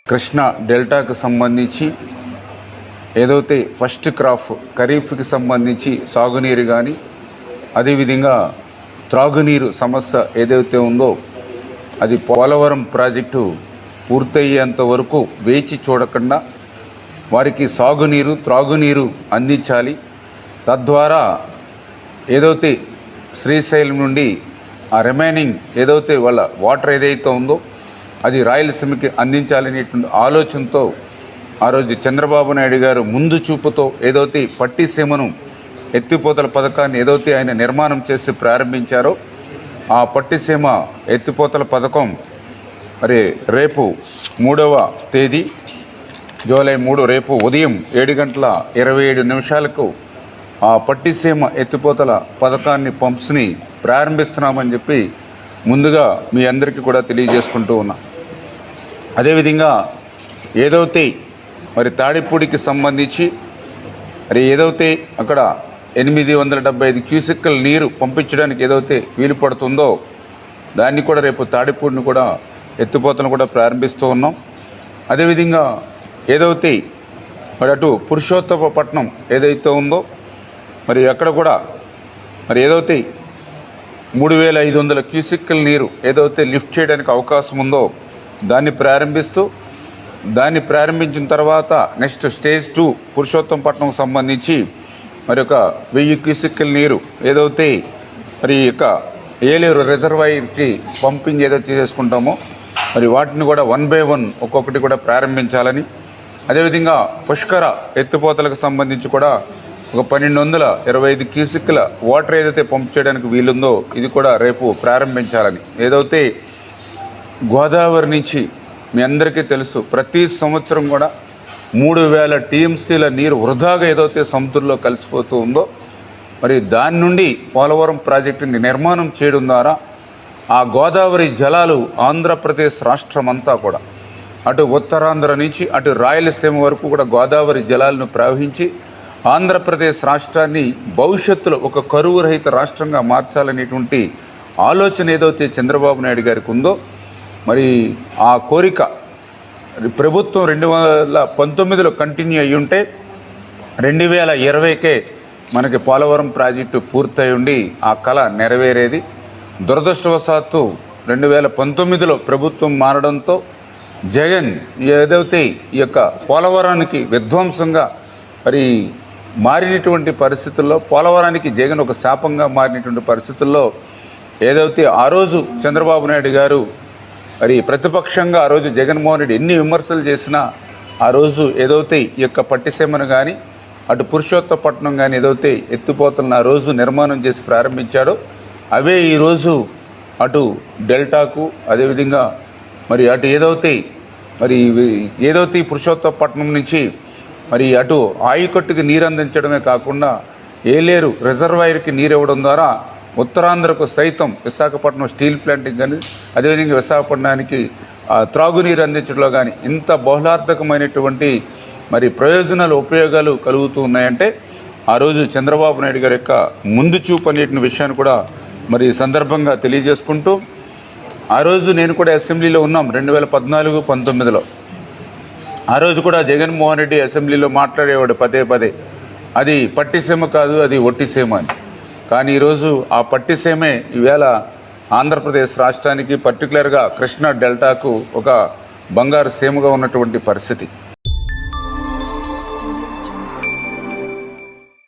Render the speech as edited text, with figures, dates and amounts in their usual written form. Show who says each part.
Speaker 1: కృష్ణా డెల్టాకు సంబంధించి ఏదైతే first crop ఖరీఫ్కి సంబంధించి సాగునీరు కానీ అదేవిధంగా త్రాగునీరు సమస్య ఏదైతే ఉందో అది పోలవరం ప్రాజెక్టు పూర్తయ్యేంత వరకు వేచి చూడకుండా వారికి సాగునీరు త్రాగునీరు అందించాలి. తద్వారా ఏదైతే శ్రీశైలం నుండి ఆ రిమైనింగ్ ఏదైతే వాళ్ళ వాటర్ ఏదైతే ఉందో అది రాయలసీమకి అందించాలనేటువంటి ఆలోచనతో ఆ రోజు చంద్రబాబు నాయుడు గారు ముందు చూపుతో ఏదైతే పట్టిసీమను ఎత్తిపోతల పథకాన్ని ఏదైతే ఆయన నిర్మాణం చేసి ప్రారంభించారో ఆ పట్టిసీమ ఎత్తిపోతల పథకం మరి రేపు 3వ తేదీ జూలై 3 రేపు ఉదయం 7:27 ఆ పట్టిసీమ ఎత్తిపోతల పథకాన్ని పంప్స్ని ప్రారంభిస్తున్నామని చెప్పి ముందుగా మీ అందరికీ కూడా తెలియజేసుకుంటూ ఉన్నా. అదేవిధంగా ఏదైతే మరి తాడిపూడికి సంబంధించి మరి ఏదైతే అక్కడ 875 క్యూసెక్కుల నీరు పంపించడానికి ఏదైతే వీలు పడుతుందో దాన్ని కూడా రేపు తాడిపూడిని కూడా ఎత్తిపోతలను కూడా ప్రారంభిస్తూ ఉన్నాం. అదేవిధంగా ఏదైతే మరి అటు పురుషోత్తపట్నం ఏదైతే ఉందో మరి అక్కడ కూడా మరి ఏదైతే 3500 క్యూసెక్కుల నీరు ఏదైతే లిఫ్ట్ చేయడానికి అవకాశం ఉందో దాన్ని ప్రారంభించిన తర్వాత నెక్స్ట్ స్టేజ్ 2 పురుషోత్తంపట్నం సంబంధించి మరి ఒక 1000 క్యూసెక్కుల నీరు ఏదైతే మరి ఇక ఏలేరు రిజర్వాయర్కి పంపింగ్ ఏదైతే చేసుకుంటామో మరి వాటిని కూడా 1 by 1 ఒక్కొక్కటి కూడా ప్రారంభించాలని, అదేవిధంగా పుష్కర ఎత్తిపోతలకు సంబంధించి కూడా ఒక 1225 క్యూసెక్కుల వాటర్ ఏదైతే పంప్ చేయడానికి వీలుందో ఇది కూడా రేపు ప్రారంభించాలని. ఏదైతే గోదావరి నుంచి మీ అందరికీ తెలుసు ప్రతి సంవత్సరం కూడా 3000 టీఎంసీల నీరు వృధాగా ఏదైతే సముద్రంలో కలిసిపోతూ ఉందో మరి దాని నుండి పోలవరం ప్రాజెక్టుని నిర్మాణం చేయడం ద్వారా ఆ గోదావరి జలాలు ఆంధ్రప్రదేశ్ రాష్ట్రం అంతా కూడా అటు ఉత్తరాంధ్ర నుంచి అటు రాయలసీమ వరకు కూడా గోదావరి జలాలను ప్రవహించి ఆంధ్రప్రదేశ్ రాష్ట్రాన్ని భవిష్యత్తులో ఒక కరువు రహిత రాష్ట్రంగా మార్చాలనేటువంటి ఆలోచన ఏదైతే చంద్రబాబు నాయుడు గారికి ఉందో మరి ఆ కోరిక ప్రభుత్వం 2019లో కంటిన్యూ అయ్యి ఉంటే 2020కే మనకి పోలవరం ప్రాజెక్టు పూర్తయి ఉండి ఆ కళ నెరవేరేది. దురదృష్టవశాత్తు 2019లో ప్రభుత్వం మారడంతో జగన్ ఏదైతే ఈ యొక్క పోలవరానికి విధ్వంసంగా మరి మారినటువంటి పరిస్థితుల్లో పోలవరానికి జగన్ ఒక శాపంగా మారినటువంటి పరిస్థితుల్లో ఏదైతే ఆ రోజు చంద్రబాబు నాయుడు గారు మరి ప్రతిపక్షంగా ఆ రోజు జగన్మోహన్ రెడ్డి ఎన్ని విమర్శలు చేసినా ఆ రోజు ఏదైతే ఈ యొక్క పట్టిసీమను కానీ అటు పురుషోత్తపట్నం కానీ ఏదైతే ఎత్తిపోతలను ఆ రోజు నిర్మాణం చేసి ప్రారంభించాడో అవే ఈరోజు అటు డెల్టాకు అదేవిధంగా మరి అటు ఏదైతే పురుషోత్తపట్నం నుంచి మరి అటు ఆయుకట్టుకి నీరు అందించడమే కాకుండా ఏలేరు రిజర్వాయర్కి నీరు ఇవ్వడం ద్వారా ఉత్తరాంధ్రకు సైతం విశాఖపట్నం స్టీల్ ప్లాంట్కి కానీ అదేవిధంగా విశాఖపట్నానికి త్రాగునీరు అందించడంలో కానీ ఇంత బహుళార్థకమైనటువంటి మరి ప్రయోజనాలు ఉపయోగాలు కలుగుతూ ఉన్నాయంటే ఆ రోజు చంద్రబాబు నాయుడు గారి యొక్క ముందు చూపు అనేటువంటి విషయాన్ని కూడా మరి సందర్భంగా తెలియజేసుకుంటూ ఆ రోజు నేను కూడా అసెంబ్లీలో ఉన్నాం 2014-19లో. ఆ రోజు కూడా జగన్మోహన్ రెడ్డి అసెంబ్లీలో మాట్లాడేవాడు పదే అది పట్టిసీమ కాదు అది ఒట్టిసీమ అని. కానీ ఈరోజు ఆ పట్టిసీమే ఈవేళ ఆంధ్రప్రదేశ్ రాష్ట్రానికి పర్టికులర్గా కృష్ణా డెల్టాకు ఒక బంగారు సీమగా ఉన్నటువంటి పరిస్థితి.